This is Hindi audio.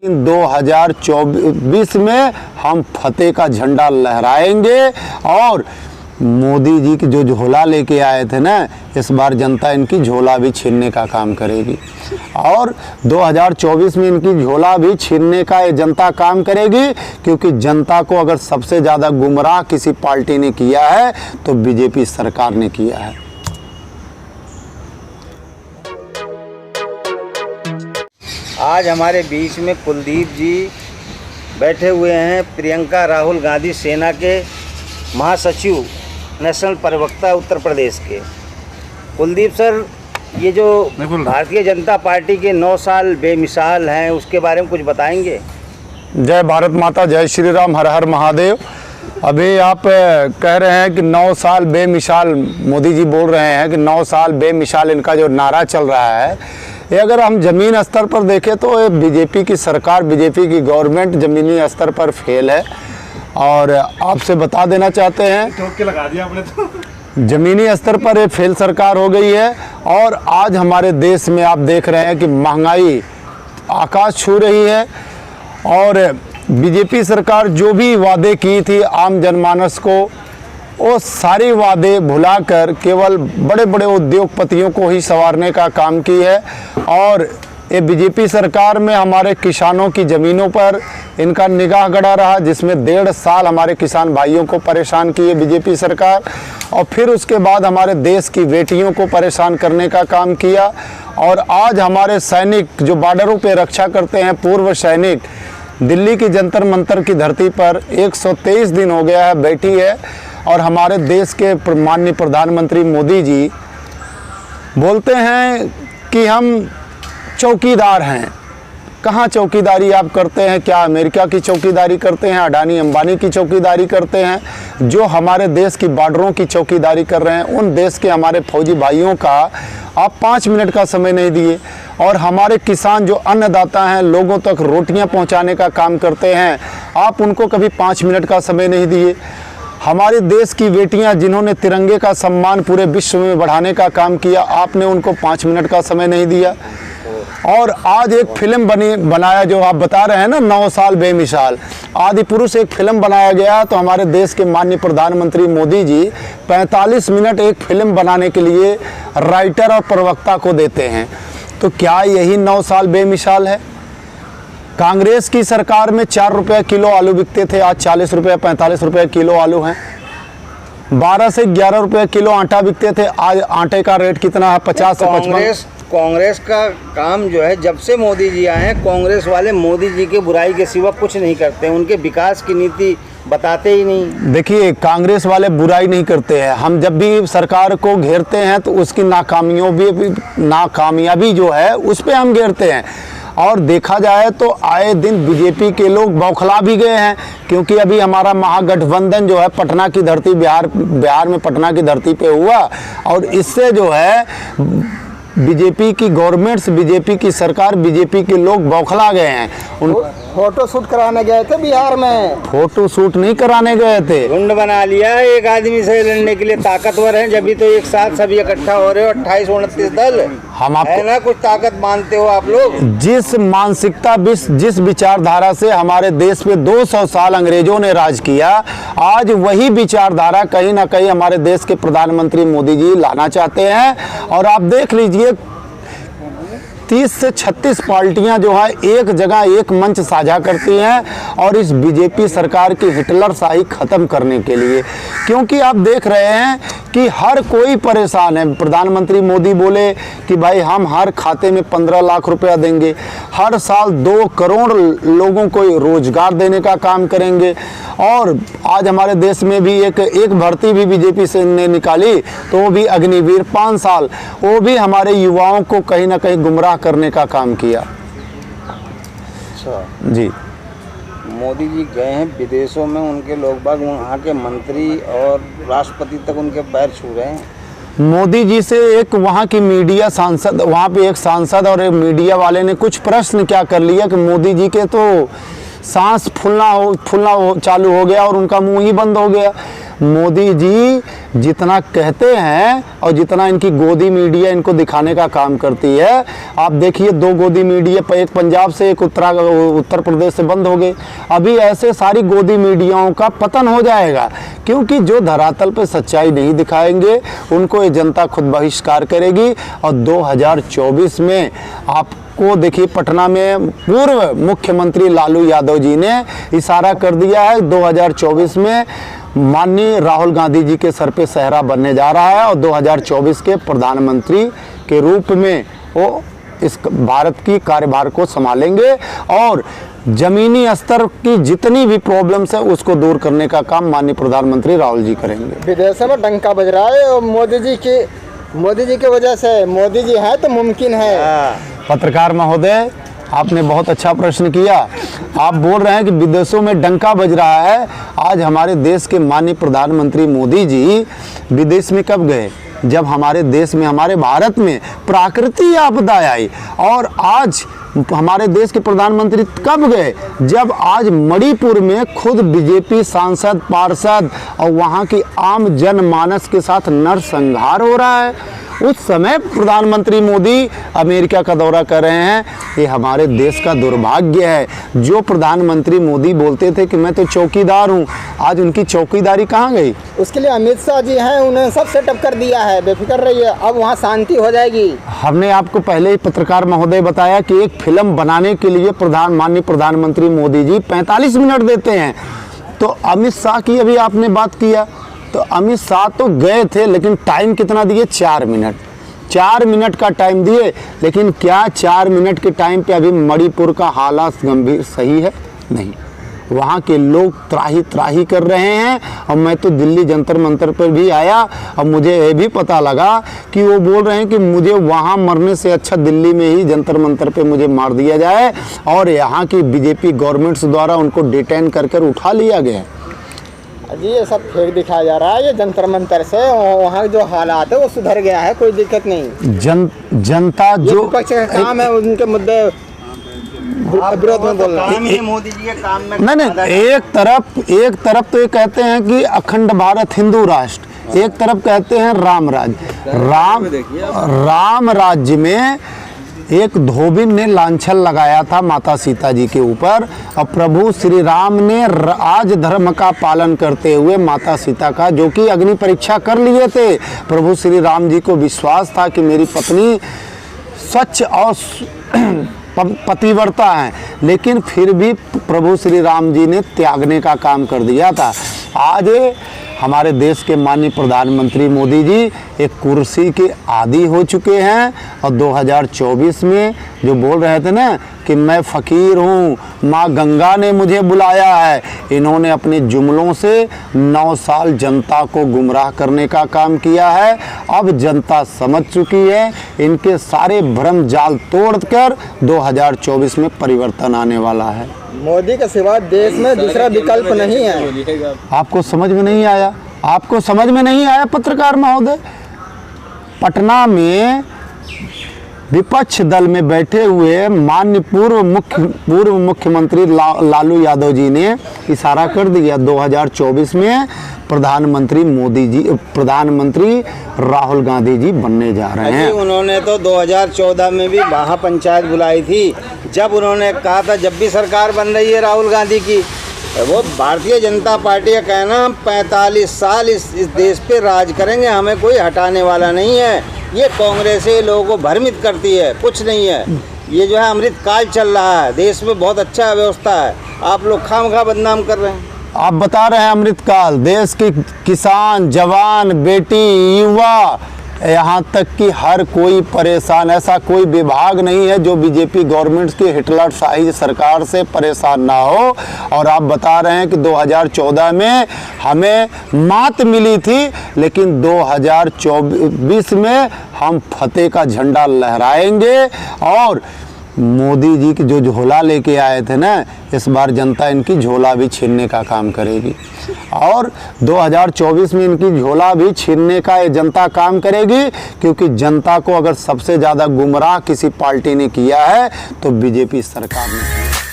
लेकिन 2024 में हम फतेह का झंडा लहराएंगे और मोदी जी की जो झोला लेके आए थे ना, इस बार जनता इनकी झोला भी छीनने का काम करेगी और 2024 में इनकी झोला भी छीनने का ये जनता काम करेगी, क्योंकि जनता को अगर सबसे ज़्यादा गुमराह किसी पार्टी ने किया है तो बीजेपी सरकार ने किया है। आज हमारे बीच में कुलदीप जी बैठे हुए हैं, प्रियंका राहुल गांधी सेना के महासचिव, नेशनल प्रवक्ता उत्तर प्रदेश के। कुलदीप सर, ये जो भारतीय जनता पार्टी के 9 साल बेमिसाल हैं, उसके बारे में कुछ बताएंगे? जय भारत माता, जय श्री राम, हर हर महादेव। अभी आप कह रहे हैं कि 9 साल बेमिसाल, मोदी जी बोल रहे हैं कि 9 साल बेमिसाल इनका जो नारा चल रहा है, ये अगर हम ज़मीन स्तर पर देखें तो ये बीजेपी की सरकार, बीजेपी की गवर्नमेंट ज़मीनी स्तर पर फेल है। और आपसे बता देना चाहते हैं, ठोक के लगा दिया आपने तो। ज़मीनी स्तर पर ये फेल सरकार हो गई है और आज हमारे देश में आप देख रहे हैं कि महंगाई आकाश छू रही है और बीजेपी सरकार जो भी वादे की थी आम जनमानस को, वो सारे वादे भुलाकर केवल बड़े बड़े उद्योगपतियों को ही संवारने का काम की है। और ये बीजेपी सरकार में हमारे किसानों की ज़मीनों पर इनका निगाह गड़ा रहा, जिसमें 1.5 साल हमारे किसान भाइयों को परेशान की है बीजेपी सरकार, और फिर उसके बाद हमारे देश की बेटियों को परेशान करने का काम किया। और आज हमारे सैनिक जो बॉर्डरों पे रक्षा करते हैं, पूर्व सैनिक, दिल्ली की जंतर मंतर की धरती पर 123 दिन हो गया है बैठी है और हमारे देश के माननीय प्रधानमंत्री मोदी जी बोलते हैं कि हम चौकीदार हैं। कहाँ चौकीदारी आप करते हैं? क्या अमेरिका की चौकीदारी करते हैं, अडानी अंबानी की चौकीदारी करते हैं? जो हमारे देश की बॉर्डरों की चौकीदारी कर रहे हैं, उन देश के हमारे फौजी भाइयों का आप 5 मिनट का समय नहीं दिए। और हमारे किसान जो अन्नदाता हैं, लोगों तक रोटियां पहुंचाने का काम करते हैं, आप उनको कभी 5 मिनट का समय नहीं दिए। हमारे देश की बेटियां जिन्होंने तिरंगे का सम्मान पूरे विश्व में बढ़ाने का काम किया, आपने उनको 5 मिनट का समय नहीं दिया। और आज एक फिल्म बनाया, जो आप बता रहे हैं ना 9 साल बेमिसाल, आदि पुरुष एक फिल्म बनाया गया, तो हमारे देश के माननीय प्रधानमंत्री मोदी जी 45 मिनट एक फिल्म बनाने के लिए राइटर और प्रवक्ता को देते हैं। तो क्या यही 9 साल बेमिसाल है? कांग्रेस की सरकार में 4 रुपये किलो आलू बिकते थे, आज 40 रुपये 45 रुपये किलो आलू हैं। 12 से 11 रुपये किलो आटा बिकते थे, आज आटे का रेट कितना है? 50 से 55। कांग्रेस का काम जो है, जब से मोदी जी आए हैं, कांग्रेस वाले मोदी जी के बुराई के सिवा कुछ नहीं करते, उनके विकास की नीति बताते ही नहीं। देखिए, कांग्रेस वाले बुराई नहीं करते हैं। हम जब भी सरकार को घेरते हैं तो उसकी नाकामयाबी जो है उस पर हम घेरते हैं। और देखा जाए तो आए दिन बीजेपी के लोग बौखला भी गए हैं, क्योंकि अभी हमारा महागठबंधन जो है पटना की धरती, बिहार में पटना की धरती पे हुआ, और इससे जो है बीजेपी की गवर्नमेंट्स, बीजेपी की सरकार, बीजेपी के लोग बौखला गए हैं। उन फोटो शूट कराने गए थे बिहार में। फोटो शूट नहीं कराने गए थे, झुंड बना लिया एक आदमी से लड़ने के लिए। ताकतवर हैं, जब भी तो एक साथ सभी इकट्ठा हो रहे हो, 28-29 दल। हम आपको है ना, कुछ ताकत मानते हो आप लोग। जिस मानसिकता, जिस विचारधारा से हमारे देश पे 200 साल अंग्रेजों ने राज किया, आज वही विचारधारा कहीं ना कहीं हमारे देश के प्रधानमंत्री मोदी जी लाना चाहते हैं। और आप देख लीजिए, 30 से 36 पार्टियां जो है एक जगह एक मंच साझा करती हैं और इस बीजेपी सरकार की हिटलर शाही ख़त्म करने के लिए। क्योंकि आप देख रहे हैं कि हर कोई परेशान है। प्रधानमंत्री मोदी बोले कि भाई हम हर खाते में 15 लाख रुपया देंगे, हर साल 2 करोड़ लोगों को रोजगार देने का काम करेंगे। और आज हमारे देश में भी एक भर्ती भी बीजेपी से ने निकाली, तो वो भी अग्निवीर 5 साल, वो भी हमारे युवाओं को कहीं ना कहीं गुमराह करने का काम किया। अच्छा जी, मोदी जी गए हैं विदेशों में, उनके लोग बाग, वहाँ के मंत्री और राष्ट्रपति तक उनके पैर छू रहे हैं। मोदी जी से एक वहाँ की मीडिया सांसद, वहाँ पे एक सांसद और एक मीडिया वाले ने कुछ प्रश्न क्या कर लिया कि मोदी जी के तो सांस फूलना चालू हो गया और उनका मुंह ही बंद हो गया। मोदी जी जितना कहते हैं और जितना इनकी गोदी मीडिया इनको दिखाने का काम करती है, आप देखिए 2 गोदी मीडिया, एक पंजाब से एक उत्तर प्रदेश से बंद हो गए। अभी ऐसे सारी गोदी मीडियाओं का पतन हो जाएगा, क्योंकि जो धरातल पर सच्चाई नहीं दिखाएंगे उनको ये जनता खुद बहिष्कार करेगी। और 2024 में आपको देखिए, पटना में पूर्व मुख्यमंत्री लालू यादव जी ने इशारा कर दिया है 2024 में माननीय राहुल गांधी जी के सर पे सेहरा बनने जा रहा है और 2024 के प्रधानमंत्री के रूप में वो इस भारत की कार्यभार को संभालेंगे और जमीनी स्तर की जितनी भी प्रॉब्लम्स है उसको दूर करने का काम माननीय प्रधानमंत्री राहुल जी करेंगे। विदेशों में डंका बज रहा है और मोदी जी की वजह से, मोदी जी है तो मुमकिन है। पत्रकार महोदय, आपने बहुत अच्छा प्रश्न किया। आप बोल रहे हैं कि विदेशों में डंका बज रहा है। आज हमारे देश के माननीय प्रधानमंत्री मोदी जी विदेश में कब गए? जब हमारे देश में, हमारे भारत में प्राकृतिक आपदा आई। और आज हमारे देश के प्रधानमंत्री कब गए? जब आज मणिपुर में खुद बीजेपी सांसद, पार्षद और वहाँ की आम जनमानस के साथ नरसंहार हो रहा है, उस समय प्रधानमंत्री मोदी अमेरिका का दौरा कर रहे हैं। ये हमारे देश का दुर्भाग्य है। जो प्रधानमंत्री मोदी बोलते थे कि मैं तो चौकीदार हूँ, आज उनकी चौकीदारी कहाँ गई? उसके लिए अमित शाह जी हैं, उन्हें सब सेटअप कर दिया है, बेफिक्र रहिए, अब वहाँ शांति हो जाएगी। हमने आपको पहले ही पत्रकार महोदय बताया कि एक फिल्म बनाने के लिए माननीय प्रधानमंत्री मोदी जी 45 मिनट देते हैं। तो अमित शाह की अभी आपने बात किया, तो अमित शाह तो गए थे, लेकिन टाइम कितना दिए? 4 मिनट। 4 मिनट का टाइम दिए, लेकिन क्या 4 मिनट के टाइम पे अभी मणिपुर का हालात गंभीर सही है? नहीं। वहाँ के लोग त्राही त्राही कर रहे हैं। और मैं तो दिल्ली जंतर मंतर पर भी आया और मुझे ये भी पता लगा कि वो बोल रहे हैं कि मुझे वहाँ मरने से अच्छा दिल्ली में ही जंतर मंतर पे मुझे मार दिया जाए। और यहाँ की बीजेपी गवर्नमेंट्स द्वारा उनको डिटेन कर उठा लिया गया। जी ये सब फेक दिखाया जा रहा है, ये जंतर मंतर से वहाँ जो हालात है वो सुधर गया है, कोई दिक्कत नहीं। जनता जो विपक्ष का काम है उनके मुद्दे विरोध में बोलना। मोदी जी के काम में नहीं, एक तरफ तो ये कहते हैं कि अखंड भारत हिंदू राष्ट्र, एक तरफ कहते हैं राम राज्य। राम राज्य में एक धोबिन ने लांछन लगाया था माता सीता जी के ऊपर, और प्रभु श्री राम ने राज धर्म का पालन करते हुए माता सीता का, जो कि अग्नि परीक्षा कर लिए थे, प्रभु श्री राम जी को विश्वास था कि मेरी पत्नी स्वच्छ और पतिव्रता है, लेकिन फिर भी प्रभु श्री राम जी ने त्यागने का काम कर दिया था। आज हमारे देश के माननीय प्रधानमंत्री मोदी जी एक कुर्सी के आदी हो चुके हैं और 2024 में जो बोल रहे थे ना कि मैं फ़कीर हूँ, माँ गंगा ने मुझे बुलाया है, इन्होंने अपने जुमलों से 9 साल जनता को गुमराह करने का काम किया है। अब जनता समझ चुकी है, इनके सारे भ्रम जाल तोड़कर 2024 में परिवर्तन आने वाला है। मोदी के सिवा देश में दूसरा विकल्प नहीं है। आपको समझ में नहीं आया? आपको समझ में नहीं आया पत्रकार महोदय? पटना में विपक्ष दल में बैठे हुए माननीय पूर्व मुख्यमंत्री लालू यादव जी ने इशारा कर दिया 2024 में प्रधानमंत्री राहुल गांधी जी बनने जा रहे हैं। उन्होंने तो 2014 में भी महापंचायत बुलाई थी, जब उन्होंने कहा था जब भी सरकार बन रही है राहुल गांधी की, वो भारतीय जनता पार्टी का कहना हम 45 साल इस देश पे राज करेंगे, हमें कोई हटाने वाला नहीं है। ये कांग्रेस लोगों को भ्रमित करती है, कुछ नहीं है। ये जो है अमृत काल चल रहा है, देश में बहुत अच्छा व्यवस्था है, आप लोग खामखा बदनाम कर रहे हैं। आप बता रहे हैं अमृत काल, देश के किसान, जवान, बेटी, युवा, यहाँ तक कि हर कोई परेशान। ऐसा कोई विभाग नहीं है जो बीजेपी गवर्नमेंट की हिटलरशाही सरकार से परेशान ना हो। और आप बता रहे हैं कि 2014 में हमें मात मिली थी, लेकिन 2024 में हम फतेह का झंडा लहराएंगे। और मोदी जी की जो झोला लेके आए थे ना, इस बार जनता इनकी झोला भी छीनने का काम करेगी। और 2024 में इनकी झोला भी छीनने का ये जनता काम करेगी, क्योंकि जनता को अगर सबसे ज़्यादा गुमराह किसी पार्टी ने किया है तो बीजेपी सरकार ने किया।